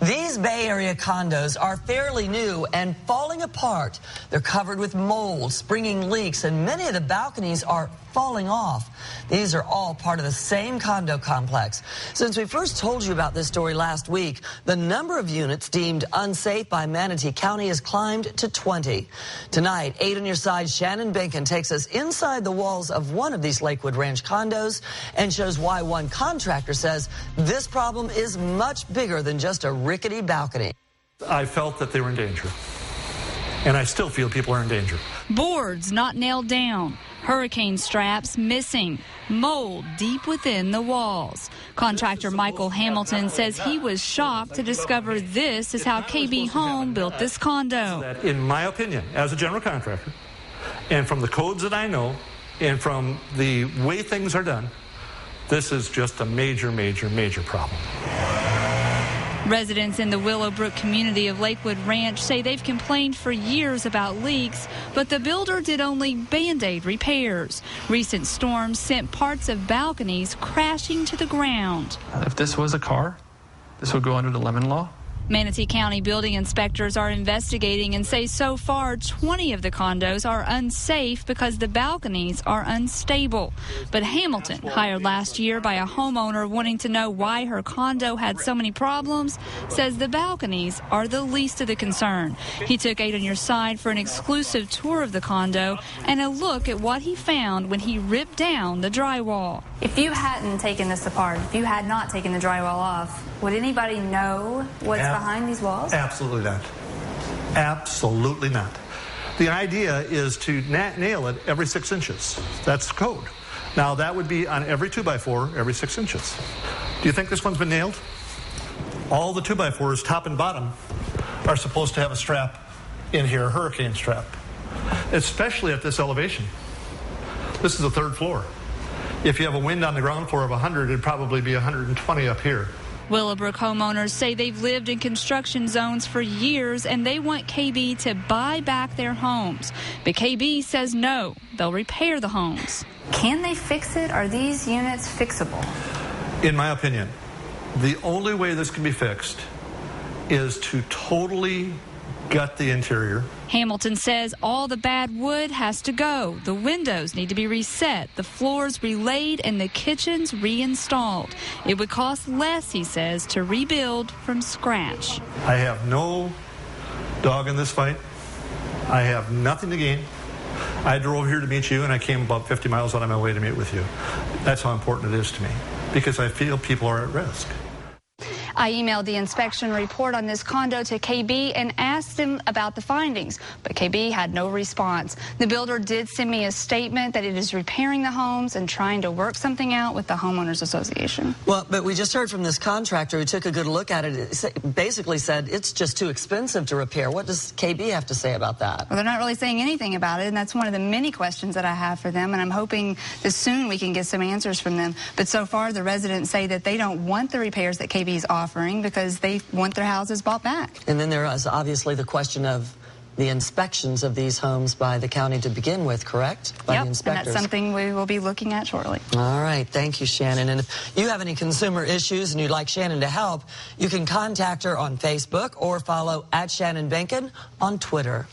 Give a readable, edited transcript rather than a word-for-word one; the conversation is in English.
These Bay Area condos are fairly new and falling apart. They're covered with mold, springing leaks, and many of the balconies are falling off. These are all part of the same condo complex. Since we first told you about this story last week, the number of units deemed unsafe by Manatee County has climbed to 20. Tonight, 8 on Your Side, Shannon Benkin takes us inside the walls of one of these Lakewood Ranch condos and shows why one contractor says this problem is much bigger than just a rickety balcony. I felt that they were in danger, and I still feel people are in danger. Boards not nailed down, hurricane straps missing, mold deep within the walls. Contractor Michael Hamilton says he was shocked to discover this is how KB Home built this condo. In my opinion, as a general contractor, and from the codes that I know, and from the way things are done, this is just a major, major, major problem. Residents in the Willowbrook community of Lakewood Ranch say they've complained for years about leaks, but the builder did only Band-Aid repairs. Recent storms sent parts of balconies crashing to the ground. If this was a car, this would go under the lemon law. Manatee County building inspectors are investigating and say so far 20 of the condos are unsafe because the balconies are unstable. But Hamilton, hired last year by a homeowner wanting to know why her condo had so many problems, says the balconies are the least of the concern. He took 8 on Your Side for an exclusive tour of the condo and a look at what he found when he ripped down the drywall. If you hadn't taken this apart, if you had not taken the drywall off, would anybody know what's behind these walls? Absolutely not. Absolutely not. The idea is to nail it every 6 inches. That's code. Now, that would be on every 2x4 every 6 inches. Do you think this one's been nailed? All the 2x4s, top and bottom, are supposed to have a strap in here, a hurricane strap, especially at this elevation. This is the 3rd floor. If you have a wind on the ground floor of 100, it'd probably be 120 up here. Willowbrook homeowners say they've lived in construction zones for years and they want KB to buy back their homes. But KB says no, they'll repair the homes. Can they fix it? Are these units fixable? In my opinion, the only way this can be fixed is to totally gut the interior. Hamilton says all the bad wood has to go. The windows need to be reset, the floors relaid, and the kitchens reinstalled. It would cost less, he says, to rebuild from scratch. I have no dog in this fight. I have nothing to gain. I drove here to meet you, and I came about 50 miles out of my way to meet with you. That's how important it is to me, because I feel people are at risk. I emailed the inspection report on this condo to KB and asked him about the findings, but KB had no response. The builder did send me a statement that it is repairing the homes and trying to work something out with the Homeowners Association. Well, but we just heard from this contractor who took a good look at it. It basically said it's just too expensive to repair. What does KB have to say about that? Well, they're not really saying anything about it, and that's one of the many questions that I have for them, and I'm hoping that soon we can get some answers from them. But so far, the residents say that they don't want the repairs that KB is offering because they want their houses bought back. And then there is obviously the question of the inspections of these homes by the county to begin with, correct? By the inspectors. And that's something we will be looking at shortly. All right, thank you, Shannon. And if you have any consumer issues and you'd like Shannon to help, you can contact her on Facebook or follow @Shannon Benkin on Twitter.